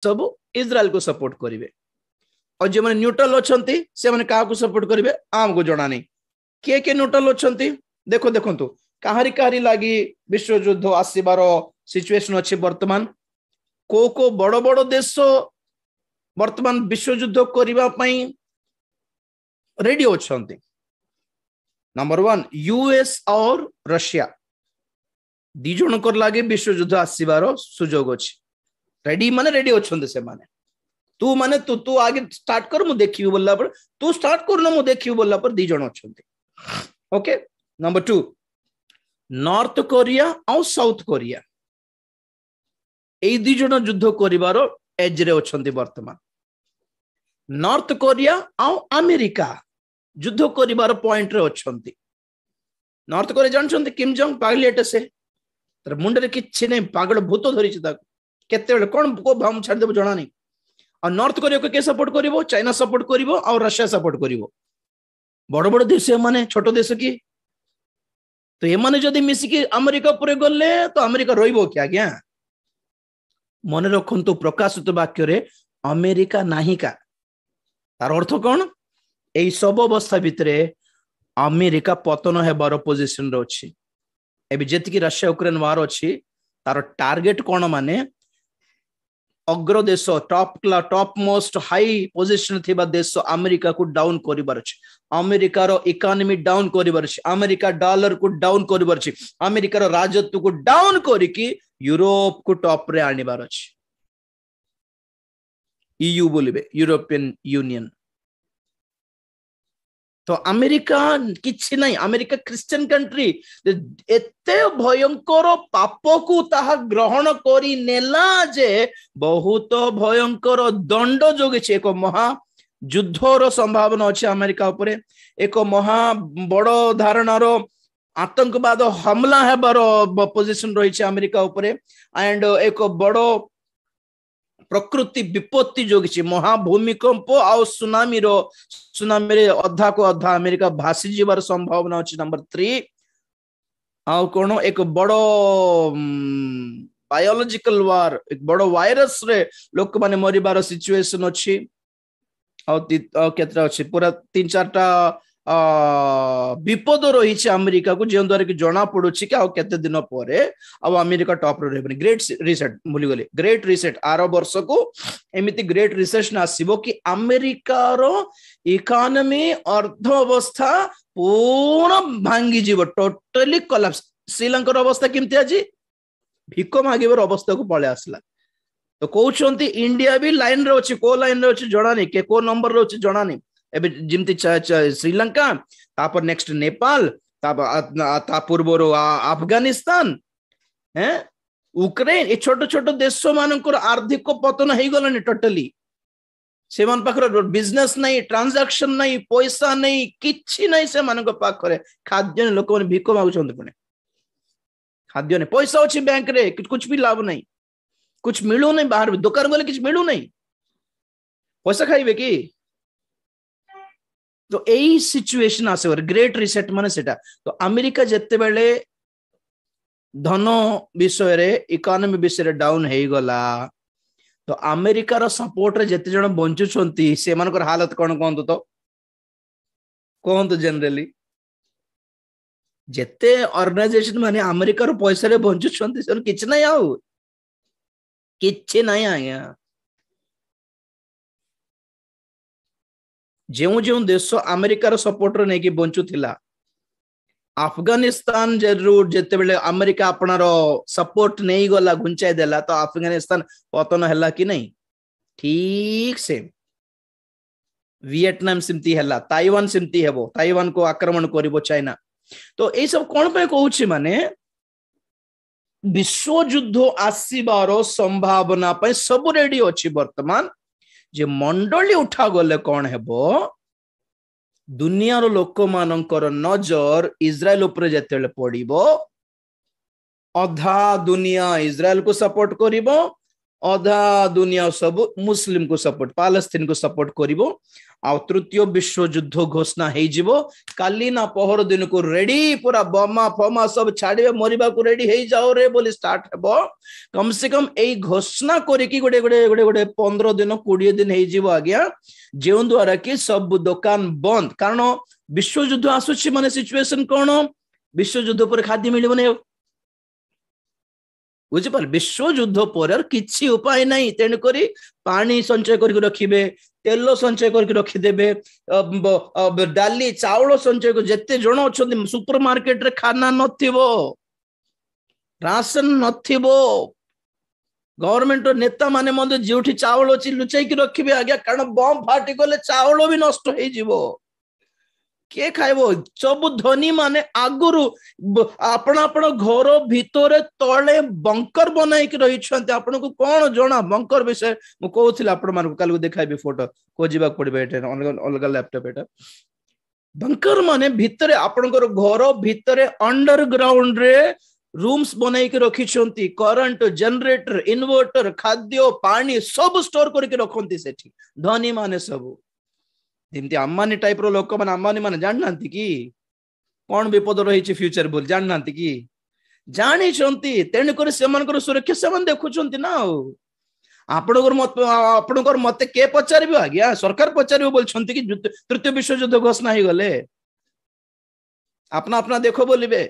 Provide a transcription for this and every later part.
सब इज्राएल को सपोर्ट करेंगे और जो मैंने न्यूट्रल अच्छे से मैंने क्या सपोर्ट करेंगे आमको जना नहीं किए न्यूट्रल अच्छा देखो देखो कहारी कहारी लगी विश्व युद्ध आसबार सिचुएशन अच्छे वर्तमान को बड़ बड़ देश वर्तमान विश्व युद्ध करने रेडी अच्छा नंबर 1 यूएस और रशिया दी जन लगे विश्व युद्ध आसबार सुजोग अच्छी रेडी माने रेडी अच्छा से माने तू माने तू तू आगे स्टार्ट कर मु देखी बोलला पर तू स्टार्ट कर ना मु देखी बोलला पर दी जन अच्छा ओके नंबर 2 नॉर्थ कोरिया और साउथ कोरिया ए दी जन युद्ध करिवार एज रे अछंती वर्तमान नॉर्थ कोरिया और अमेरिका युद्ध करिवार पॉइंट रे अछंती नॉर्थ कोरिया जानछंती किम जोंग पागलेट से तर मुंडरे किछि नै पागल भूत धरि छि ताको केते बेले कोन को बम छाड़ देबो जणा नै और नॉर्थ कोरिया को के सपोर्ट करिवो चाइना सपोर्ट करिवो और रशिया सपोर्ट करिवो बड़ बड़ देश माने छोट देश की तो ये माने जदि मिसिकी अमेरिका पूरे गले तो अमेरिका रहिबो क्या आज्ञा मन रखंतु प्रकाशित वाक्य रे अमेरिका नाही का तार अर्थ कौन एई सब अवस्था भितरे अमेरिका पतन हेबार पोजिशन रे अछि एबे जेतिकी रशिया यूक्रेन वार अछि तार टार्गेट कौन माने अग्र देश टॉप मोस्ट हाई पोजिशन थिबा देश अमेरिका को डाउन करिबार अछि अमेरिका रो इकोनॉमी डाउन करिबार अछि अमेरिका डॉलर को डाउन करिबार अछि अमेरिका रो राजत्व को डाउन करिकि यूरोप को टॉप रे आनिबार अछि ईयू बोलिबे यूरोपियन यूनियन तो अमेरिका किछि नहीं अमेरिका क्रिश्चियन कंट्री एते भयंकर पाप को ताहा ग्रहण करी नेला जे बहुत भयंकर दंड जोगे एक महा युद्धर संभावना अच्छे अमेरिका उपरे एक महा बड़ धारणार आतंकवाद हमला हेबार पोजिशन रही अमेरिका उपरे एंड एक बड़ प्रकृति विपत्ति जोगी महाभूमिकंप आउ सुनामी रे अधा को अधा अमेरिका भासी जीवार संभावना अच्छी नंबर 3 आउ कोन एक बड़ बायोलॉजिकल वार एक बड़ वायरस रे लोक माने मरिबार सिचुएशन अच्छी केतरा अच्छी पूरा 3-4टा विपद रही अमेरिका को जो द्वारा कि जना पड़ू कि केते दिन पर अमेरिका टॉप रे ग्रेट रिसेट भूली गले ग्रेट रिसेट आर वर्ष को एमिति ग्रेट रिसेशन आसीबो कि अमेरिका रो इकोनॉमी अर्थ अवस्था पूर्ण भांगी जीव टोटली कोलैप्स श्रीलंका अवस्था केमती आज भिक मागिबार अवस्था को पळे आसला तो कहउछंती इंडिया भी लाइन रे अछि को लाइन रे अछि जणा नै के को नंबर रे अछि जणा नै एबे जिमती श्रीलंका तापर नेक्स्ट नेपाल ता पूर्वर अफगानिस्तान हैं यूक्रेन ए छोट छोट देश मानकर आर्थिक पतन हो गलानी टोटली से मान पाखर बिजनेस नहीं ट्रांजैक्शन नहीं पैसा नहीं किछि नहीं से मानक पाखरे खाद्य लोक माने भिक मागुछंती पुणे खाद्य नहीं पैसा अछि बैंक रे कुछ भी लाभ नहीं कुछ मिलू नहीं बाहर दुकान गले कुछ मिलू नहीं पैसा खाइबे की तो यही सिचुएशन आसे ग्रेट रिसेट माने सेटा तो अमेरिका जत्ते बेले धन विषय रे इकोनॉमी विषय रे डाउन हे गला तो अमेरिका रो सपोर्ट रे जत्ते जण बंचुछंती से मानकर हालत कोन कोन तो जनरली जत्ते ऑर्गेनाइजेशन माने अमेरिका रो पैसा रे बंचुछंती से किछ नै आउ किछ नै आया जो जो देश अमेरिकार सपोर्ट नहीं कि बंचुला अफगानिस्तान जरूर जिते बेले अमेरिका अपनार सपोर्ट नहीं गला घुंचाई देला तो अफगानिस्तान पतन है कि नहीं ठीक से वियतनाम सेमती है ताइवान सेमती हेबो ताइवान को आक्रमण करिवो चाइना तो ये सब कौन पे कहूची माने विश्व युद्ध आसीबार संभावना पे सब रेडी अच्छी वर्तमान जे मंडली उठा गले कौन हेबो दुनिया रो लोक मानकर नजर इज्राएल उपरे जेतेले पड़िबो अधा दुनिया इज्राएल को सपोर्ट करिवो अधा दुनिया सब मुस्लिम को सपोर्ट पालेस्तीन को सपोर्ट करिवो आ तृतीय विश्व युद्ध घोषणा हे जिवो काली ना पहर दिन को रेडी पूरा बमा फमा सब छाड़िबे मरिबा को रेडी हे जाओ रे बोली स्टार्ट हेबो कम से कम एई घोषणा करी कि गोटे गोटे गोटे गोटे 15 दिन 20 दिन हे जिवो आज्ञा जेउ द्वारा कि सब दुकान बंद कारण विश्व युद्ध आसुची माने सिचुएशन कोन विश्व युद्ध पर खाद्य मिलिबो नै बुझिपार विश्व युद्ध पर किछि उपाय नहीं तेन करी पानी संचय करके रखिबे तेल संचय करके रखिदेबे डाली चाउल संचय कर जेते जण अछन सुपर मार्केट रे खाना नथिबो राशन नथिबो गवर्नमेंट नेता माने मते जेउठी चाउल अछि लुचाई के रखिबे आज्ञा कारण बम फाटी गले चाउल भी नष्ट हे जिवो के खाइबो सब धनी माने आगुरु आपण आपण घर भितर तळे बंकर बनाई के रही छन्ते आपण को कोन जणा बंकर विषय मु कहउथिला आपण मान को काल को देखाइबे फोटो को जीवा पड़बे एटे अलग लैपटॉप एटा बंकर माने भितर आपण घर भितर अंडरग्राउंड रे रूम्स बनाई के रखी छन्ती करंट जनरेटर इन्वर्टर खाद्य पानी सब स्टोर करके रखन्ती सेठी धनी माने सब दिमती अम्बानी टाइप रो लोक माने अम्बानी माने जाननांती कि कोन विपद रही फ्यूचर बोल जाननांती कि जानी छंती तेन कर से मानकर सुरक्षा से मन देखु छंती ना आपणकर मते के पचारिबो आज्ञा सरकार पचारिबो बोल छंती कि तृतीय विश्व युद्ध घोषणा ही गले अपना अपना देखो बोलिबे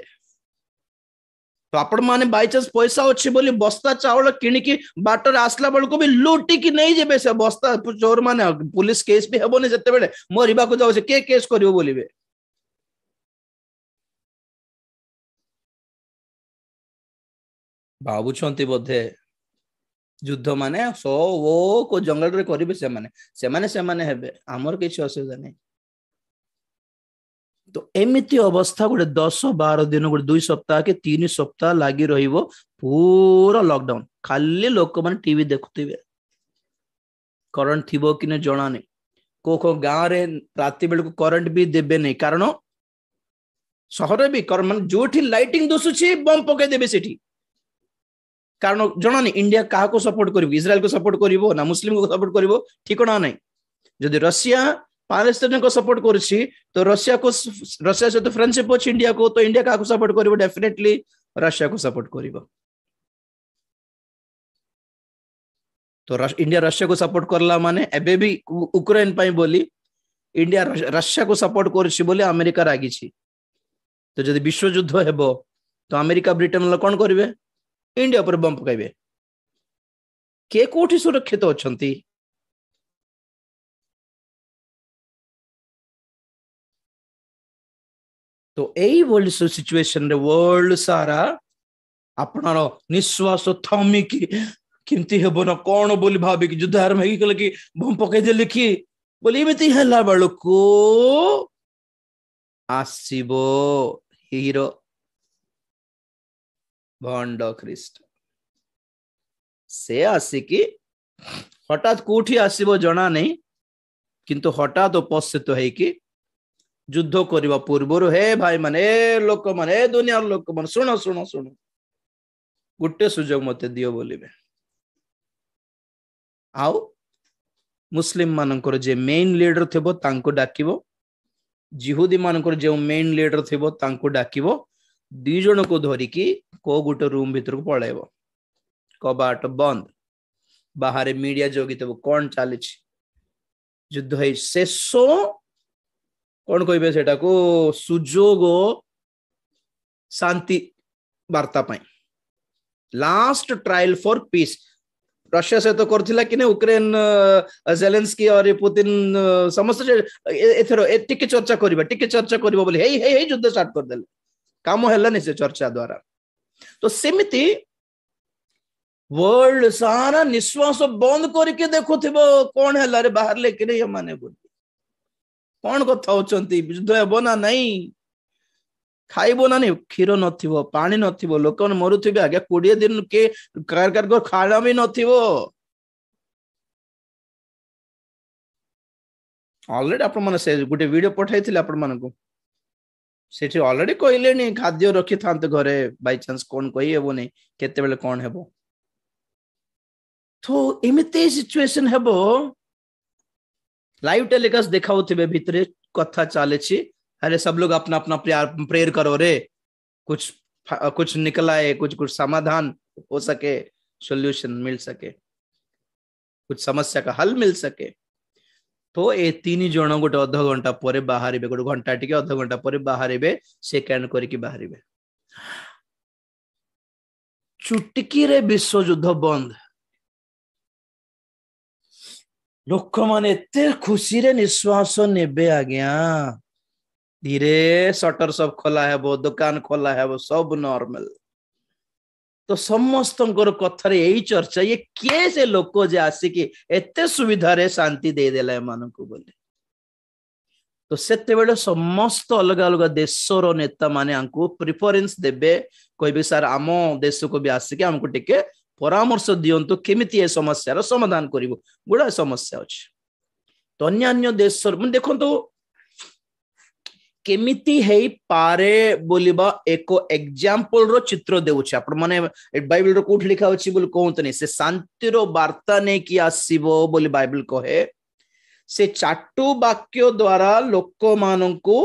तो आपण माने बाय चांस पैसा अछि बोली बस्ता चावल किनिकी बाटर आसला बेल को भी लूटी की नहीं जेबे से बस्ता चोर माने पुलिस केस भी हेबोनी जते बेले मरिबा को जाउ से के केस करियो बोलिबे बाबू छंती बोधे युद्ध माने सो वो को जंगल रे करिबे से माने हेबे हमर किछ असुविधा नहीं तो एमिति अवस्था गोटे 10-12 दिन गोटे 2 सप्ताह के 3 सप्ताह लगी रहिबो पूरा लॉकडाउन खाली लोक माने टीवी देखुथिबे करंट थिबो कि ने जणा नै को गांव रे राति बेल को करंट भी देबे नै कारण शहर भी कर माने जोठी लाइटिंग दोसुची बम पके देबे सेठी कारण जणा नै इंडिया काहा को सपोर्ट करिवो इजराइल को सपोर्ट करिवो ना मुस्लिम को सपोर्ट करिवो ठिकना नै जदि रशिया पालेस्तीन को सपोर्ट करछि तो रशिया से तो फ्रेंडशिप अछि इंडिया को तो इंडिया का सपोर्ट करिवो डेफिनेटली रशिया को सपोर्ट करिवो तो इंडिया रशिया को सपोर्ट करला माने एबे भी यूक्रेन पई बोली इंडिया रशिया को सपोर्ट करछि बोली अमेरिका रागी छी तो जदि विश्व युद्ध हेबो तो अमेरिका ब्रिटेन ल कोन करिवे इंडिया पर बम पकाइबे के कोठी सुरक्षित अछंती तो एई वर्ल्ड सिचुएशन रे वर्ल्ड सारा आपनार निश्वास थमी की किमती हेबो न कोन बोली भाबे कि युद्ध आरंभ हेगी कल कि बम पकाई दे लिखी बोली एमिति हला बळको आसीबो हीरो भंड ख्रीस्ट से आसी कि हठात कोठी आसीबो जणा नै किंतु हठात उपस्थित है कि युद्ध करबा पूर्व हे भाई माने लोक माने दुनिया लोक मन सुनो सुनो सुनो गुटे सुजोग मते दियो बोलिबे आउ मुस्लिम मानकर जे मेन लीडर थेबो तांको डाकिबो जिहुदी मानकर जे मेन लीडर थेबो तांको डाकिबो दी जण को धरि की को गुटे रूम भीतर को पळाइबो कबाट बंद बाहर मीडिया जोगितबो कोन चालिछि युद्ध है शेषो कौन कहे सेटा को सुजोग शांति वार्ता पाई last trial for peace Russia से तो करथिला कि ने यूक्रेन जेलेंस्की और पुतिन समस्त एथरो टिके चर्चा करबा बोली हे युद्ध स्टार्ट कर देले काम हैला नि से चर्चा द्वारा तो सेमिति वर्ल्ड सारा निश्वास बंद करके देखुथिबो कोन हैला रे बाहर लेके नहीं माने बोली कौन कथा होचंती युद्ध हेबो ना नहीं खाइबो ना नहीं क्षीर नथिबो पानी नथिबो लोक मरुथिबे आगे 20 दिन के कार को खाना भी नथिबो ऑलरेडी आपण माने से गुटे वीडियो पठाइथिले आपण मानको सेठी ऑलरेडी कहले नि खाद्य रखि थांते घरे बाय चांस कोन कहि हेबो नै केते बेले कोन हेबो तो एमती सिचुएशन हेबो लाइव टेलीकास्ट देखाउथिबे भितरे कथा चले अरे सब लोग अपना अपना प्रेयर करो रे कुछ निकला है कुछ समाधान हो सके सॉल्यूशन मिल सके कुछ समस्या का हल मिल सके तो ए तीन जन गोटे अध घंटा पर बाहर गोटे घंटा टी अध घंटा पर बाहर से कैन करके बाहर चुटकी रे विश्व युद्ध बंद लोक माने एते खुशी रे निश्वास नेबे आज्ञा धीरे शटर सब खोला है दुकान खोला है सब नॉर्मल तो समस्त कथार यही चर्चा ये किए से लोक जे आसिकी एते सुविधा रे शांति दे देला मान को बोले तो सेते बेले समस्त अलग अलग देशर नेता माने आंकु प्रिफरेंस देबे कहबे सर आम देश को भी आसिकी हमको टिके परामर्श दियंतु केमिति ए समस्या समाधान करिवो गुडा समस्या अछि तो अन्य देश मन देखंतु केमिति हेई पारे बोलिबा एको एग्जांपल रो चित्र देउछ आपण माने बाइबल रो कोठ लिखा अछि बोल कहंतनी से शांति रो वार्ता ने कि आसीबो बोली बाइबल कहे से चाटू वाक्य द्वारा लोक माननकु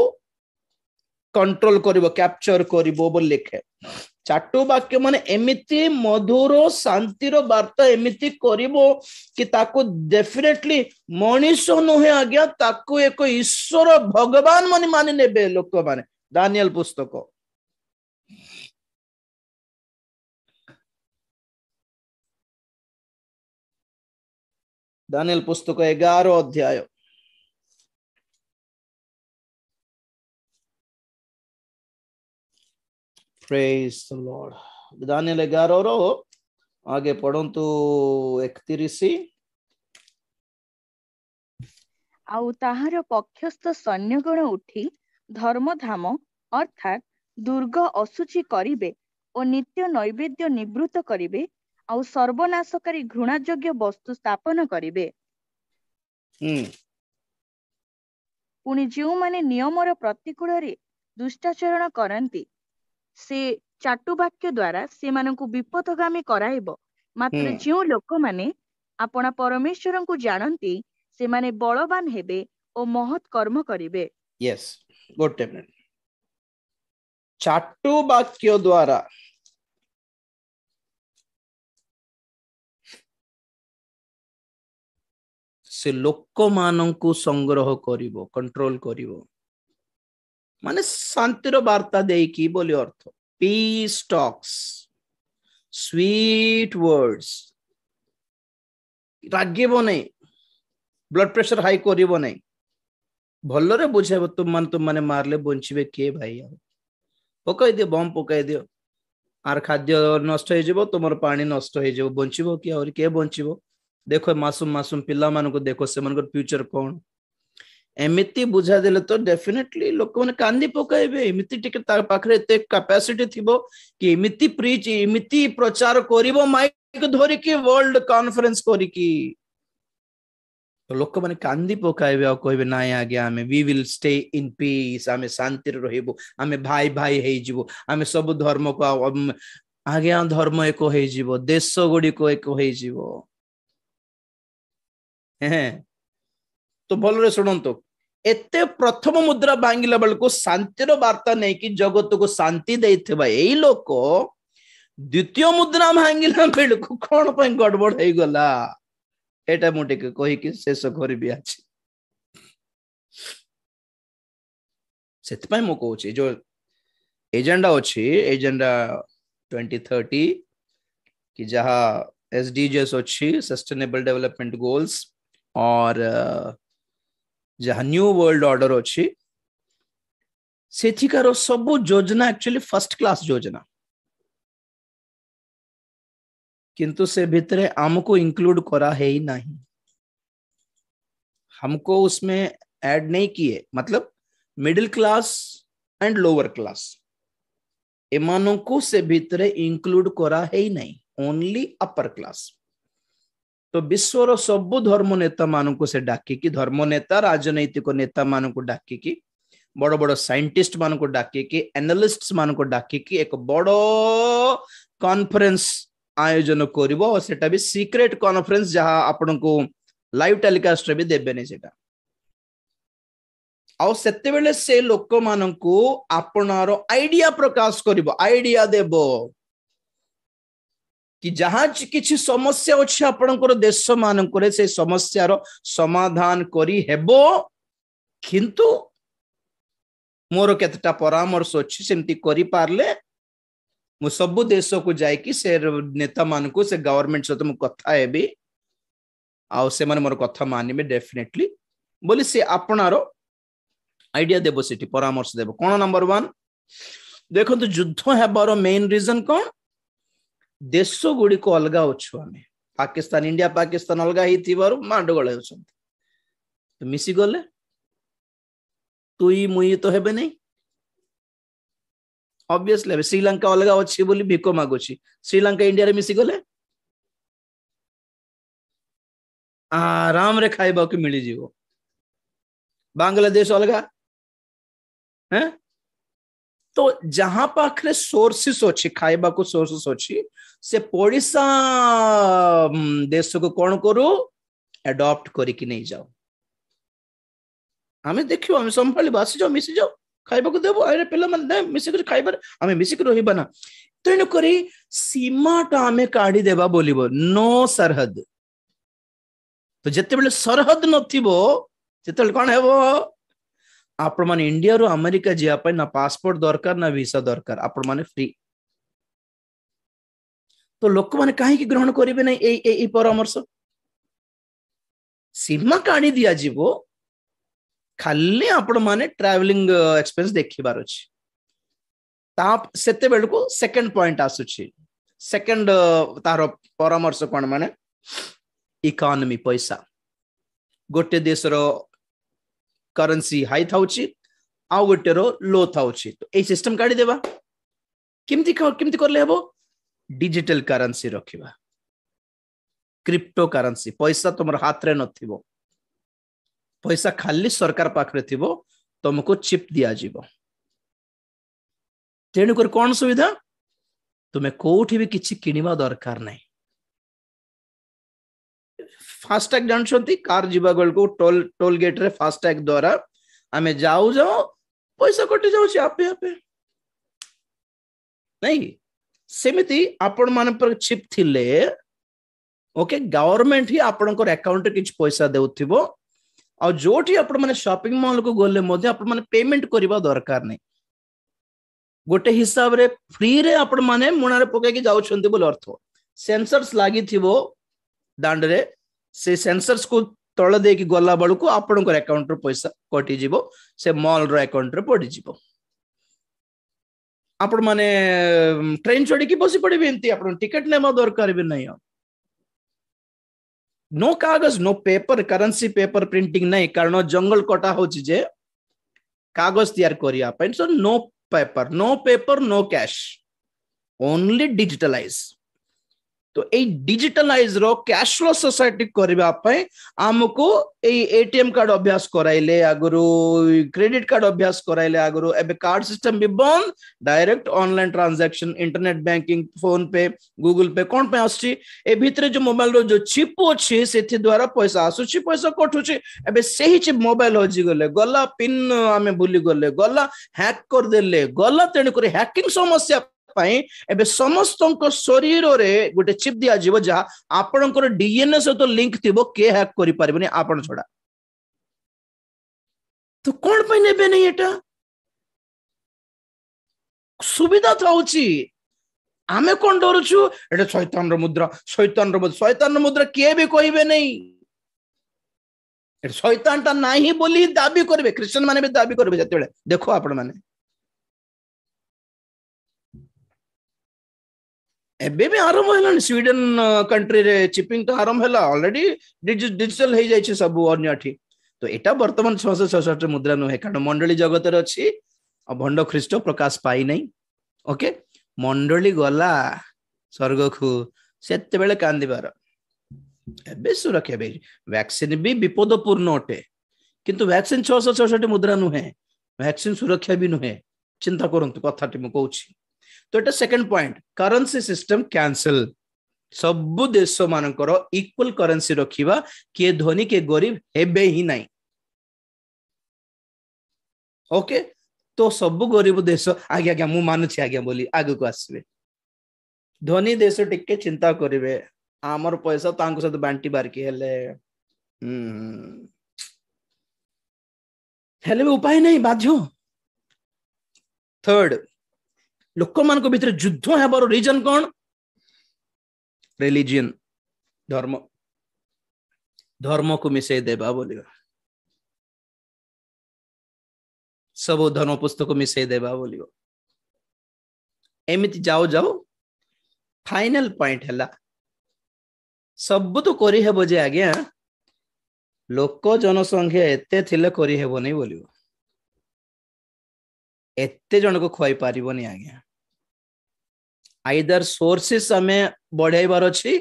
कंट्रोल करिवो कैप्चर करिवो बोल लिखे चाटू वाक्य माने एमिति मधुर शांतिर वार्ता एमिति करिवो कि ताको डेफिनेटली मनीष नहे आज्ञा ताको एक ईश्वर भगवान माने माने नेबे लोक माने दानियल पुस्तक दानियल पुस्तक 11 अध्याय Praise the Lord. दानियल 11 रो आगे पढ़ंतु 31 आउ ताहार पक्षस्थ सैन्यगण उठी धर्मधाम अर्थात दुर्ग असुचि करिवे और नित्य नैवेद्य निवृत्त करिवे आउ सर्वनाशकारी घृणायोग्य वस्तु स्थापन करिवे पुनि जो माने नियमर प्रतिकूल रे दुष्टाचरण करंती से चाटू वाक्य द्वारा से मानकु विपदगामी कराइबो मात्र जो लोक माने अपना परमेश्वर को जानती से माने बलवान हेबे और महत् कर्म करिवे यस गोटे मिनिट चाटू वाक्य द्वारा से लोक माननकु संग्रह करिवो कंट्रोल करिवो माने शांतिर वार्ता देई की बोली अर्थ पीस टॉक्स स्वीट वर्ड्स रागिबो नै ब्लड प्रेशर हाई करिवो नै भल्लो रे बुझाबो तुम माने मारले बंचिबे के भाई पकाई दियो बम पकाई दियो आर खाद्य नष्ट हो जिवो तुमर पानी नष्ट हो जिवो बंचिबो कि और के बंचिबो देखो मासूम मासूम पिल्ला मान को देखो से मन फ्यूचर कौन एमिति बुझा देले तो डेफिनेटली लोक माने कांदी पकाइबे एमिति टिके ता पाखरे एते कैपेसिटी थिबो कि एमिति प्रीच एमिति प्रचार करिवो माइक धरि कि वर्ल्ड कॉन्फ्रेंस करि कि तो लोक माने कांदी पकाइबे आ कहबे नाय आगे आमे we will stay in peace आमे शांति रे रहिबो आमे भाई भाई हेइ जिवो आमे सब धर्म को आगे धर्म एक हेइ जिवो देश गुडी को एक हेइ जिवो तो भल रे सुनंतो एते प्रथम मुद्रा भांगिला बेल को शांतिर वार्ता नहीं कि जगत को शांति देइथबा एई लोक द्वितीय मुद्रा भांगिला बेल को कोन पय गड़बड़ हेइ गला एटा मोटे के कहि कि शेष घर भी अछि सेत पय मो कहू छी जो एजेंडा अछि एजेंडा 2030 कि जहां एसडीजीएस अछि सस्टेनेबल डेवलपमेंट गोल्स और जहाँ न्यू वर्ल्ड ऑर्डर अच्छी सेठिकार सब योजना एक्चुअली फर्स्ट क्लास योजना किंतु से भितरे हमको इंक्लूड करा है ही नहीं हमको उसमें ऐड नहीं किए मतलब middle class and lower class एमानों को से भितरे इंक्लूड करा है ही नहीं ओनली अपर क्लास तो विश्वर सब धर्म नेता मान को से डाकी कि धर्म नेता राजनैतिक नेता मान को डाकी कि बड़ बड़ साइंटिस्ट मान को डाकी कि एनालिस्ट्स मान को डाकी कि एक बड़ कॉन्फ्रेंस आयोजन करिवो और सेटा भी सीक्रेट कॉन्फ्रेंस जहां आपन को लाइव टेलीकास्ट रे भी देबेनी सेटा आ सेते बेले से लोक माननकू आपनारो आइडिया प्रकाश करिवो आइडिया देबो कि जहां किछि समस्या अछि आपनकर देश माननकर से समस्या रो समाधान करी हेबो किंतु मोर केतटा परामर्श अछि सेमति करि पारले मु सब देश को जाय कि से नेता मान को से गवर्नमेंट सहित मु कथा हेबी आ से माने मोर कथा मानिबे डेफिनेटली बोली से आपनारो आइडिया देबो सिटी परामर्श देबो कोन नंबर 1 देखो तो युद्ध हेबारो मेन रीजन कोन देश गुडी को अलगा अछु हमें पाकिस्तान इंडिया पाकिस्तान अलगा ही थिबारो मांडगळ होछन तो मिसी गले तुई मुई तो हेबे नहीं ऑब्वियसली श्रीलंका अलगा अच्छी बोली भिको मागुची श्रीलंका इंडिया रे मिसी गले आराम रे खाइबा के मिली जीवो बांग्लादेश अलगा हैं तो जहां पाखरे सोर्सेस अच्छी खाइबा को सोर्सेस अच्छी से पड़िसा देश को कौन करू एडॉप्ट करिकी नहीं जाओ हमें देखियो हमें संभाली बासी जाओ मिसी जाओ खाइबा को देबो अरे पिला मन दे मिसी कर खाइबर हमें मिसी कर रहिबा ना तेनु करी सीमाटा हमें काढी देबा बोलिबो नो सरहद तो जते बेले सरहद नथिबो जते कोन हेबो आपण माने इंडिया रो अमेरिका जिया पे ना पासपोर्ट दरकार ना वीसा दरकार आपण माने फ्री तो लोक माने काहे की ग्रहण करिवे नै ए परामर्श सीमा काढी दिया जीवो खाली आपण माने ट्रैवलिंग एक्सपेंस देखिबार अछि ताप सेते बेल को सेकंड पॉइंट आसुछि सेकंड तारो परामर्श कोन माने इकोनॉमी पैसा गोटे देश रो करेंसी हाई थाउछि आ गोटे रो लो थाउछि तो ए सिस्टम काढी देबा किमति करले हेबो डिजिटल करेंसी रखिबा क्रिप्टो करेंसी पैसा तुमर हाथ रे नथिबो पैसा खाली सरकार पाखरे थिबो तुमको चिप दिया जीवो तेणु कर कौन सुविधा तुम्हें कोठी भी किछि किनिबा दरकार नहीं फास्टैग जानछंती कार जीवा गल को टोल गेट रे फास्टैग द्वारा आमे जाऊ पैसा कटि जाउ छी आपे आपे नहीं सेमिति आपण मान पर चिप थिले ओके गवर्नमेंट ही आपण को अकाउंट रे किछ पैसा देउथिबो और जोठी आपण माने शॉपिंग मॉल को गोले मध्ये आपण माने पेमेंट करबा दरकार नहीं गोटे हिसाब रे फ्री रे आपण माने मुना रे पके के जाउ छंती बोल अर्थ सेंसर्स लागी थिबो दांड रे से सेंसर्स को तळ दे की गोला बळ को आपण को अकाउंट रे पैसा कटि जीवो से मॉल रो अकाउंट रे पड़ी जीवो आपण माने ट्रेन चढ़ी की बसी पड़े बेंती आपण टिकट लेमा दरकार भी नहीं नो कागज no paper currency paper printing नहीं कारण जंगल कटा होची जे कागज तैयार करिया पे so no paper no cash only digitalise तो ए डिजिटलाइज रो कैशलेस सोसाइटी करबा पे हमको ए एटीएम कार्ड अभ्यास कराइले आगरो क्रेडिट कार्ड अभ्यास कराइले आगरो एबे कार्ड सिस्टम भी बंद direct online transaction internet banking phone पे गूगल पे कोन पे आछि ए भितरे जो मोबाइल रो जो चिप अछि सेथि द्वारा पैसा आसुछि पैसा कटुछि एबे सही चिप मोबाइल होजि गले गला पिन हमें भूली गले गला हैक कर देले गला तेन करे हैकिंग समस्या एबे समस्त शरीर रे गोटे चिप दिया जीव जहा आपनकर डीएनए सहित लिंक थिबो के हैक करि परबनी आपन छोड़ा तो कोन पे नेबे नहीं एटा सुविधा थाउची आमे कोन डरुछु एटा शैतान रो मुद्रा के भी कहिबे नहीं एटा शैतान ता नाही बोली दाबी करबे क्रिश्चियन माने भी दाबी करबे जतेले देखो आपण माने एबे भी आरंभ है स्वीडन कंट्री रे चिपिंग तो आरंभ है ऑलरेडी डिजिटल हो जाए सब अन्यठी तो एटा वर्तमान 666 मुद्रा नुहे कारण मंडली जगत रे अछि आ भंड ख्रीष्ट प्रकाश पाई नहीं ओके मंडली गला स्वर्ग को सेते बेले कांदिबार एबे सुरक्षा बे वैक्सीन भी विपदपूर्ण अटे किंतु वैक्सीन 666 मुद्रा नुहे वैक्सीन सुरक्षा भी नुहे चिंता करंतु कथाटी मु कहूची तो एटा second point currency system cancel सबु देश मानकर इक्वल करेंसी रखिबा किए धनी के गरीब हेबे ही नहीं ओके तो सबु गरीब देश आगे आगे मु मानुछि आगे बोली आगे को आसबे धनी देश टिके चिंता करिवे आमर पैसा तांको साथ बांटी बारकी हेले हेले भी उपाय नहीं बाध्य थर्ड लोक मान को भीतर युद्ध हेबार रीजन कौन रिलीजियन धर्म धर्म को मिसई देबा बोलियो सब धर्म पुस्तक मिसई देबा बोलियो एमिति जाओ जाओ फाइनल पॉइंट हैला सब तो करी हेबो जे आज्ञा लोक जनसंख्या एते थिले करी हेबो नै बोलियो एते जन को खुआई पारिबोनी आज्ञा आइदर सोर्सेस हमें बढ़ाइबार अछि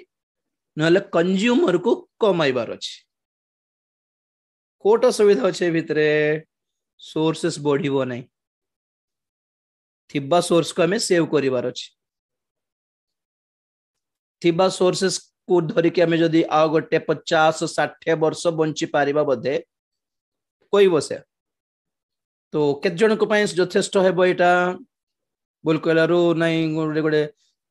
नले कंज्यूमर को कमाइबार अछि कोट सुविधा अछि भितरे सोर्सेस बढ़िबो नै थिबा सोर्स को हमें सेव करिबार अछि थिबा सोर्सेस को धरि के हमें जदी आ गोटे 50-60 वर्ष बंची पारिबा बदे कोई बसे तो केत जन को पाइस यथेष्ट हेबो एटा बोल कहलारू नहीं गोटे गोटे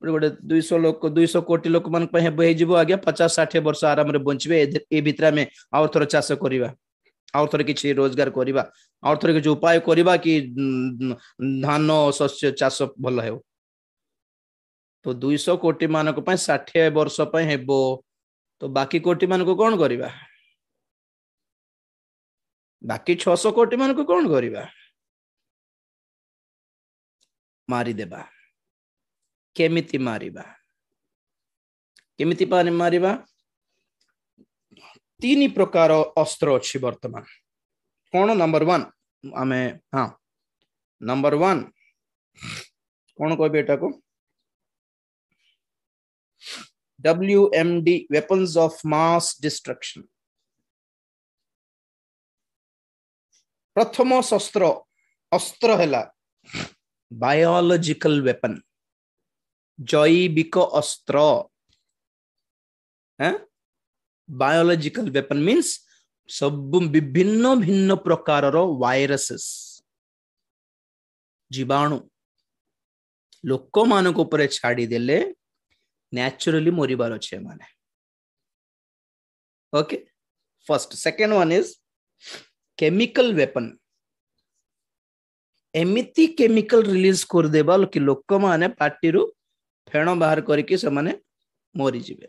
गोटे 200 लोक 200 कोटी लोक मान पे हेबो जिवो आगे 50-60 वर्ष आराम रे बंचबे ए भितरा में और थोर चाष करिबा और थोर किछि रोजगार करिबा और थोर के उपाय करिबा कि धान शस्य चाष भल हेबो तो 200 कोटी मान को 60 वर्ष पे हेबो तो बाकी कोटी मान को कौन करिबा बाकी 600 कोटी मान को कौन करिबा मारी देबा केमिति मारिबा केमिति पानी मारिबा तीन प्रकार अस्त्र अछि वर्तमान कौन नंबर 1 आमे हाँ नंबर 1 कौन कहबे एटा को WMD weapons of mass destruction प्रथम शस्त्र अस्त्र हैला बायोलॉजिकल वेपन जैविक अस्त्र हैं बायोलॉजिकल वेपन मीन्स सब विभिन्न भिन्न प्रकार वायरसेस जीवाणु लोक मान को ऊपर छाड़ी देले नेचुरली मरिबार अच्छे माने okay first second one is chemical weapon एमिति केमिकल रिलीज कर देबा कि लोक माने पार्टी रु फेण बाहर करके से माने मरी जिवे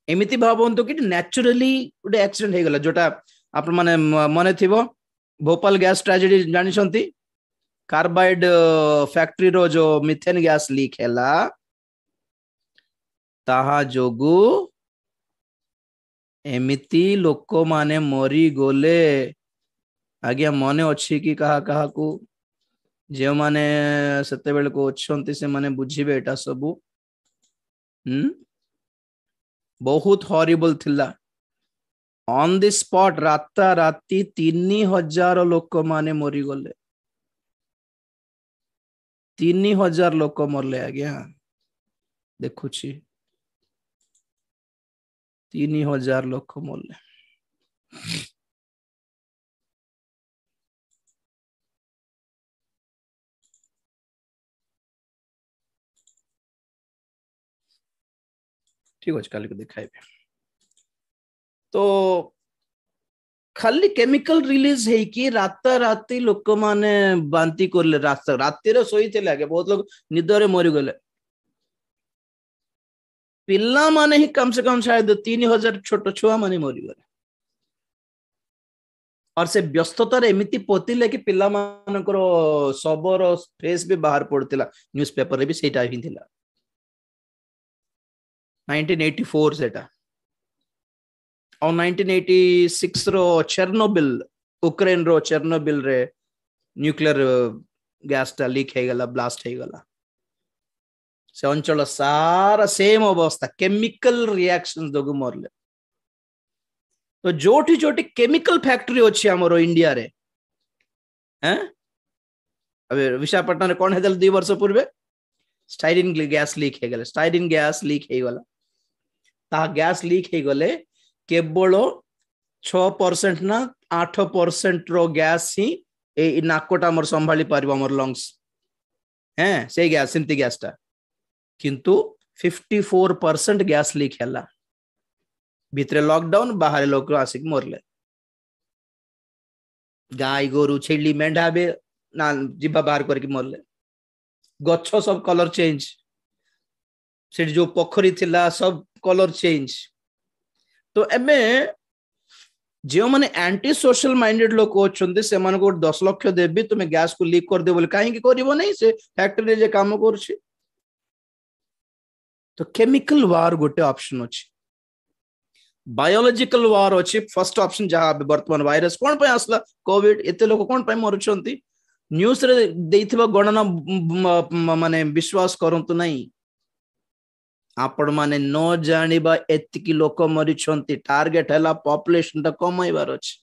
एमिति भावंतो कि नेचुरली उडे एक्सीडेंट हे गला जोटा आप माने मने थिबो भोपाल गैस ट्रेजेडी जानि छंती कार्बाइड फैक्ट्री रो जो मिथेन गैस लीक हैला ताहा जोगु एमिति लोक माने मरी गोले आज्ञा मने अच्छी कि कहा कहा को जे माने सते बेल को अच्छंती से माने बुझिबे एटा सबु बहुत हॉरिबल थिला ऑन द स्पॉट राता राती 3000 लोक माने मरी गोले 3000 लोक मरले आज्ञा देखुछि 3000 लोक मरले ठीक अच्छे काली को दिखाई तो खाली केमिकल रिलीज है कि राता राती लोक माने बांती करले राती रे सोई थे लागे बहुत लोग निदरे मरी गले पिल्ला माने ही कम से कम शायद 3000 छोट छुआ माने मरी गले और से व्यस्तता रे एमिति पोतिले कि पिल्ला मानकर सबरो फेस भी बाहर पड़तिला न्यूज़पेपर रे भी सेटा ही थिला 1984 सेटा और 1986 रो चेर्नोबिल यूक्रेन रो चेर्नोबिल रे न्यूक्लियर गैस टा लीक हे गला ब्लास्ट हे गला से अंचल सारा सेम अवस्था केमिकल रिएक्शंस दोगु मरले तो जोठी जोठी केमिकल फैक्ट्री अछि हमरो इंडिया रे हैं अबे विशाखापट्टनम रे कोन हेदल 2 वर्ष पूर्वे स्टाइरिन गैस लीक हे गले स्टाइरिन गैस लीक हे गला ता गैस लीक हे गले केवल 6% ना 8% रो गैस ही ए नाकोटा मोर संभाली पारिबो मोर लंग्स हैं से गैस सिंती गैसटा किंतु 54% गैस लीक हैला भितरे लॉकडाउन बाहर लोक आसिक मरले गाय गोरु छेली मेंढा बे ना जीवा बाहर करके मरले गच्छ सब कलर चेंज से जो पोखरी थिला सब कलर चेंज तो एमे जो माने एंटी सोशल माइंडेड लोक होचंदे से मान को 10 लाख देबी तुमे गैस को लीक कर दे बोले काहे की करबो नहीं से फैक्ट्री जे काम करछि तो केमिकल वार गोटे ऑप्शन अछि बायोलॉजिकल वार अछि फर्स्ट ऑप्शन जहां वर्तमान वायरस कोन पे आसला कोविड एते लोक कोन पे मरछंती न्यूज रे देइथिबा गणना माने विश्वास करंतु नहीं आपण माने न जानिबा एतिकी लोक मरिछंती टार्गेट हैला पॉपुलेशन ता कमाइबार अछि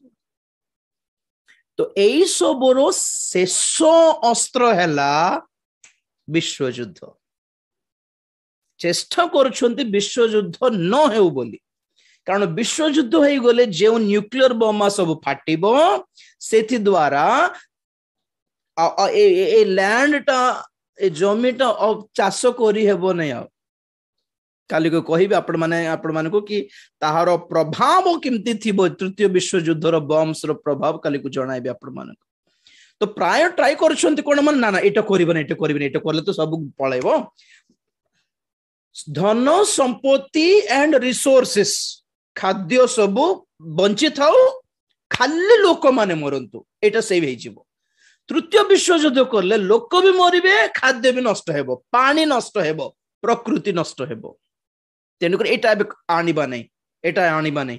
तो एई सबरो शेष अस्त्र हैला विश्व युद्ध चेष्टा करूछंती विश्व युद्ध न हेउ बोली कारण विश्व युद्ध होई गले जे न्यूक्लियर बम सब फाटिबो सेथि द्वारा ए लैंड टा ए जमीटा अब चाष करी हेबो नै काली को कहिबे आपण माने को कि ताहार प्रभाव केमती थिबो तृतीय विश्व युद्ध रो बम्स रो प्रभाव काली को जणाइबे आपण माने तो प्राय ट्राई करछंती कोन मन ना ना एटा करिबो नै एटा करले तो सब पळेबो धन संपत्ति एंड रिसोर्सेस खाद्य सब बंची थाउ खाली लोक माने मरंतु एटा सेव हे जिवो तृतीय विश्व युद्ध करले लोक भी मरिबे खाद्य भी नष्ट हेबो पानी नष्ट हेबो प्रकृति नष्ट हेबो तेनुकर एटा आनिबा नै एटा आनिबा नै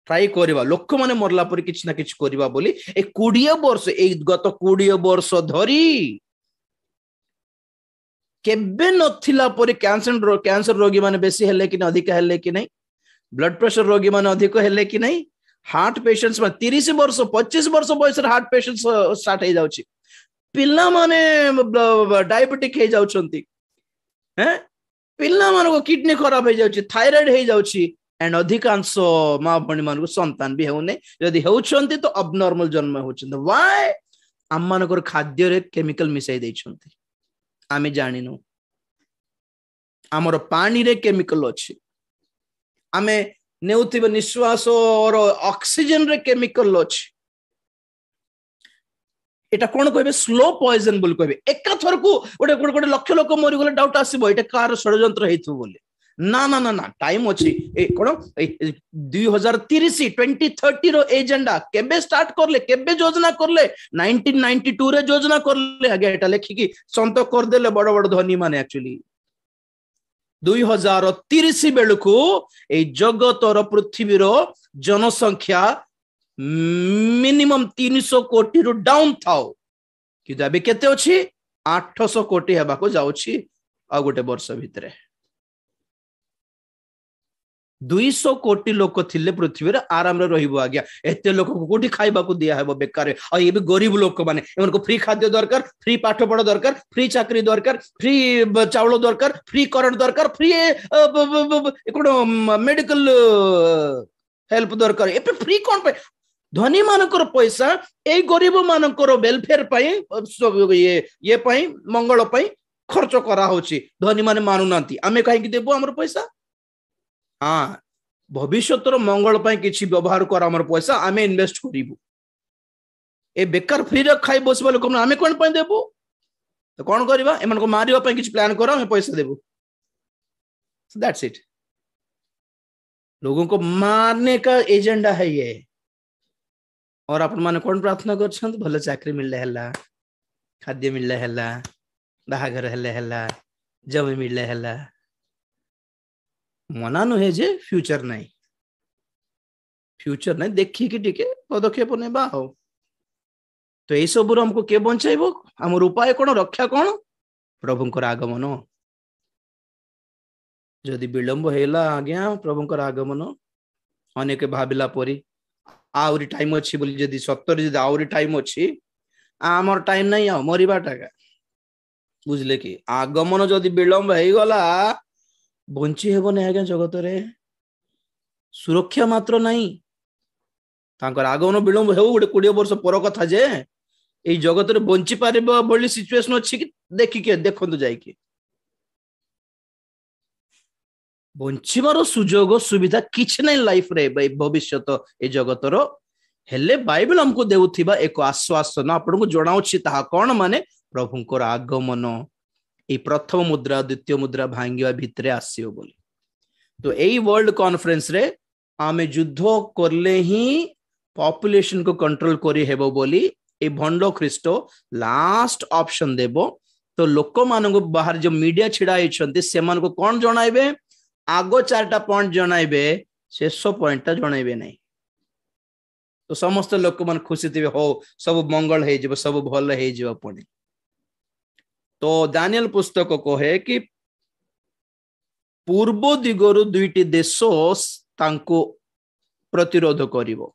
ट्राई करबा लोक माने मरला पर किछ ना किछ करबा बोली ए 20 वर्ष ए गत 20 वर्ष धरी केबे नथिला पर कैंसर रोगी माने बेसी हेले कि अधिक हेले कि नहीं ब्लड प्रेशर रोगी माने अधिक हेले कि नहीं हार्ट पेशेंट्स में 30 वर्ष 25 वर्ष बयस हार्ट पेशेंट्स स्टार्ट हे जाउची पिल्ला माने डायबिटिक हे जाउछंती हैं पिल्ला माने को किडनी खराब हे जाउची थायराइड हे जाउची एंड अधिकांश मां बणी मान को संतान भी हेउने यदि हेउछंती तो अबनॉर्मल जन्म होछंती व्हाई हम मानकर खाद्य रे केमिकल मिसाई दैछंती आमे जानिनु हमर पानी रे केमिकल अछि आमे नेउथिबे निश्वास और ऑक्सीजन रे केमिकल अछि एटा कोन कहबे स्लो पॉइजन बोल कहबे एका थर को गोटे लक्ष लोक मरि गले डाउट आसीबो एटा कार षडयंत्र हेतु बोले ना ना ना ना टाइम अछि ए कोन 2030 2030 रो एजेंडा केबे स्टार्ट करले केबे योजना करले 1992 रे योजना करले आगे एटा लेखि की संत कर देले बड़ बड़ धनी माने एक्चुअली 2030 बेलको ए जगतर पृथ्वी रो जनसंख्या मिनिमम 300 कोटी रु डाउन थाओ कि अबे केते अछि 800 कोटी हेबा को जाउछि आ गोटे वर्ष भितरे 200 कोटी लोक थिले पृथ्वी रे आराम रे रहिबो आज्ञा एते लोक को कोठी खाइबा को दिया हेबो बेकार आ ये भी गरीब लोक माने एमन को फ्री खाद्य दरकार फ्री पाठ पढ़ा दरकार फ्री चाकरी दरकार फ्री चावल दरकार फ्री करंट दरकार फ्री कोनो मेडिकल हेल्प दरकार ए फ्री कोन पे धनी मानकर पैसा ए गरीब मानकर वेलफेयर पई ये पई मंगल पई खर्च करा होची धनी माने मानु नांती आमे काहे कि देबो हमर पैसा हाँ भविष्यतर मंगल पई किछि व्यवहार कर हमर पैसा आमे इन्वेस्ट करिबु ए बेकार फ्री रे खाइ बसबा लोक आमे कोन पई देबो तो कोन करबा एमन को मारिबा पई किछि प्लान करो हमें पैसा देबो सो दैट्स इट लोगों को मारने का एजेंडा है ये और अपन माने कोन प्रार्थना करछन भले चाकरी मिलले हला खाद्य मिलले हला बाहागर हेले हला जमी मिलले हला मना नुहे जे फ्यूचर नहीं देखी कि टिके पदक्षेप नेबा हो तो ए सब हमको के बंचाइबो हमर उपाय कोन रक्षा कोन प्रभुंकर आगमन जदि विलंब हेला आज्ञा प्रभुंकर आगमन अनेक भाबिला परी आउरी टाइम अछि बोली जदि 70 जदि आउरी टाइम अछि आमर टाइम नहीं आ मरिबा टाका बुझले कि आगमन जदि विलंब हो गला बंची हेबनी आज्ञा जगत रे सुरक्षा मात्र नहीं तांकर आगमन विलंब हो गोटे 20 वर्ष पर कथा जे ए जगत रे बंची पारिबो बोली सिचुएशन अछि कि देखिके देखंतु जाइके बंचिबार सुजोग सुविधा किछ नहीं लाइफ रे भविष्यत ए जगत रो हेले बाइबल हमको देउथिबा एक आश्वासन आपन को जणाउछि ताहा कोन माने प्रभुंकर आगमन ए प्रथम मुद्रा द्वितीय मुद्रा भांगिवा भितरे आसीओ बोली तो एई वर्ल्ड कॉन्फ्रेंस रे आमे युद्ध करले ही पॉपुलेशन को कंट्रोल करी हेबो बोली ए भंडो ख्रीष्ट लास्ट ऑप्शन देबो तो लोक मान को बाहर जो मीडिया छिड़ा होइछंती से मान को कोन जणाइबे आगो 4टा पॉइंट जणाइबे शेष पॉइंटटा जणाइबे नहीं तो समस्त लोक मन खुशी थिबे हो सब मंगल हे जिवो सब भल हे जिवो पुणी तो दानियल पुस्तक कहे कि पूर्व दिगरु दुईटी देश तांको प्रतिरोध करिवो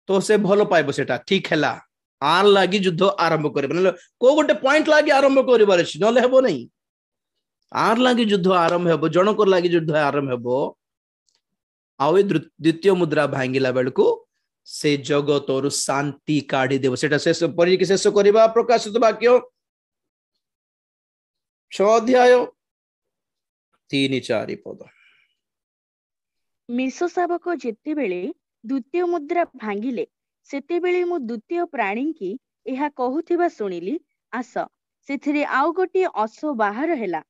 तो से भल पाइबो सेटा ठीक हैला आर लागी युद्ध आरंभ करिबो नले को गोटे पॉइंट लागी आरंभ करिबार अछि नले हेबो नहीं आर लागी युद्ध आरंभ हेबो जनकर लागी युद्ध आरंभ हेबो आउ द्वितीय मुद्रा भांगिला बेलको से जगत और शांति काढ़ी देव सेटा शेष परि के शेष करिबा प्रकाशित वाक्य 6 अध्याय 3-4 पद मिशो शावक जेते बेले द्वितीय मुद्रा भांगिले सेते बेले मु द्वितीय प्राणी की एहा कहूथिबा सुनिली आस सेथिरे आउ गोटी अश्व बाहर हैला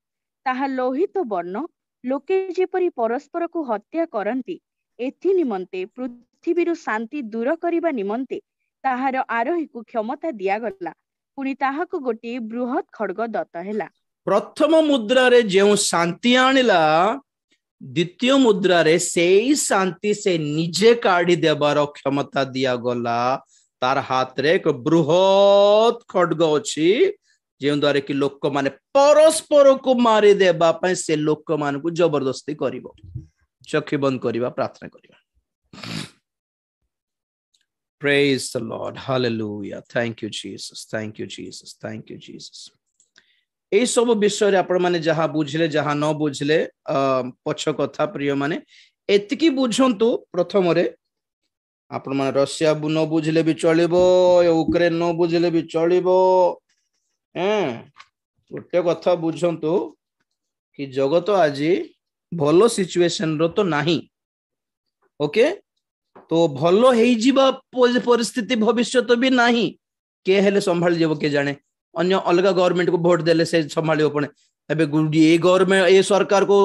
ताहा लोहित वर्ण लोके जेपरि परस्पर को हत्या करंती एथि निमंते पृथ्वीरु शांति दूर करिबा निमंते ताहार आरोही को क्षमता दिया गला पुनी ताहाको गोटी बृहत खड्ग दत्त हैला प्रथम मुद्रा रे जेउ शांति आनिला द्वितीय मुद्रा रे सेई शांति से निजे काढ़ी देबार क्षमता दिया गला तार हाथ रे एक बृहत खड्ग अछि जे द्वारा कि लोक माने परस्पर को मारी देबा पय से लोक मान को जबरदस्ती करिवो चक्षु बंद करिवा प्रार्थना करिवा Praise the Lord. Hallelujah. Thank you, Jesus. Thank you, Jesus. Thank you, Jesus. এই সব বিষয়ে আপন মানে যাহা বুঝলে যাহা ন বুঝলে পছ কথা প্রিয় মানে এতিকি বুঝন্তু প্রথমরে আপন মানে রাশিয়া ন বুঝলে বি চলিবো ইউক্রেন ন বুঝলে বি চলিবো गोटे कथा बुझंतु कि जगत आज भलो सिचुएशन रो तो नाही ओके तो भलो हेई जीवा परिस्थिति भविष्य तो भी नाही के हेले संभाल जेबो के जाने अन्य अलग गवर्नमेंट को वोट देले से संभालियो पने एबे ए गवर्नमेंट ए सरकार को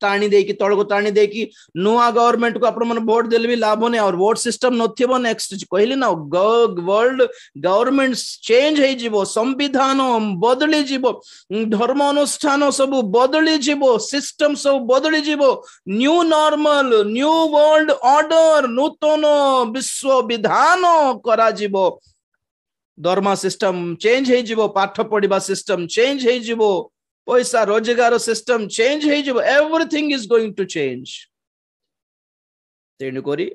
टाणी दे की तळ को टाणी दे की नुआ गवर्नमेंट को आपण मन वोट देले भी लाभ ने और वोट सिस्टम नथिबो नेक्स्ट कहली ना वर्ल्ड गवर्नमेंट चेंज हे जीवो संविधान बदली जीवो धर्म अनुष्ठान सब बदली जीवो सिस्टम सब बदली जीवो new normal new world order नूतन विश्व विधान करा जीवो दरमा सिस्टम चेंज हे जीवो पाठ पढ़िबा सिस्टम चेंज हे जीवो पैसा रोजगार सिस्टम चेंज हे जीवो everything is going to change तेणु करी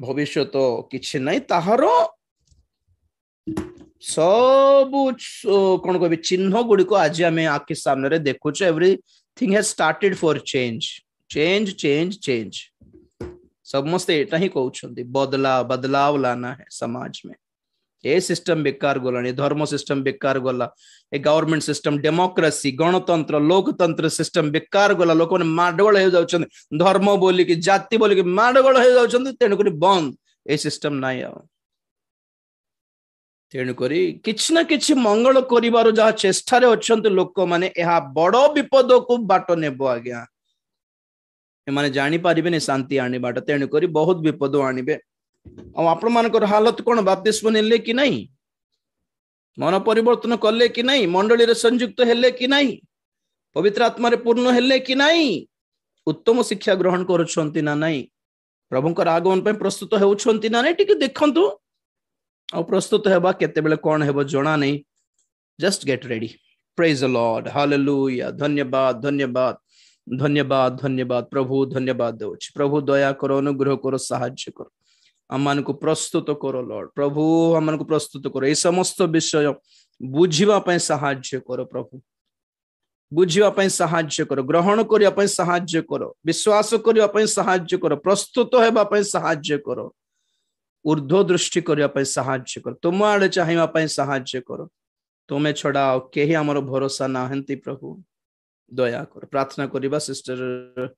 भविष्य तो किछि नै ताहारो सब कोन कहबे चिन्ह गुडी को आज हमें आखि सामने रे देखुछ everything has started for change change change change समस्त एटा ही कहउछंती बदलाव लाना है समाज में ए सिस्टम बेकार गलानी धर्म सिस्टम बेकार गला ए गवर्नमेंट सिस्टम डेमोक्रेसी गणतंत्र लोकतंत्र सिस्टम बेकार गला लोक ने माडगोल हो जाउछन धर्म बोली कि जाति बोली कि माडगोल हो जाउछन तेनु करी बंद ए सिस्टम नाइ आ तेनु करी किछ ना किछ मंगल करिवारो जा चेष्टा रे अछंत लोक माने एहा बडो विपद को बाट नेबो आज्ञा ए माने जानि पारिबे ने शांति आनी बाट तेनु करी बहुत विपद आनिबे आपण मानकर हालत कोन बपतिस्म नेले कि नहीं मन परिवर्तन कले कि नहीं मंडली रे संयुक्त हेले कि नहीं पवित्र आत्मा रे पूर्ण हेले कि नहीं उत्तम शिक्षा ग्रहण करूछंती ना नहीं प्रभुंकर आगमन पे प्रस्तुत हेउछंती ना नहीं टिके देखंतु आ प्रस्तुत हेबा केते बेले कोन हेबो जणा नहीं just get ready praise the Lord hallelujah धन्यवाद धन्यवाद धन्यवाद धन्यवाद प्रभु धन्यवाद देउछि प्रभु दया करो अनुग्रह करो सहाय्य करो आमान को प्रस्तुत करो लॉर्ड प्रभु आमान को प्रस्तुत करो ए समस्त विषय बुझिबा पई सहाय्य करो प्रभु, बुझिबा पई सहाय्य करो, ग्रहण करिया पई सहाय्य करो, विश्वास करिया पई सहाय्य करो, प्रस्तुत हेबा पई सहाय्य करो, ऊर्ध्व दृष्टि करिया पई सहाय्य करो, तुम आड़े चाहिबा पई सहाय्य करो। तुम्हें छड़ा केही हमर भरोसा नाहंती प्रभु, दया करो। प्रार्थना करिबा सिस्टर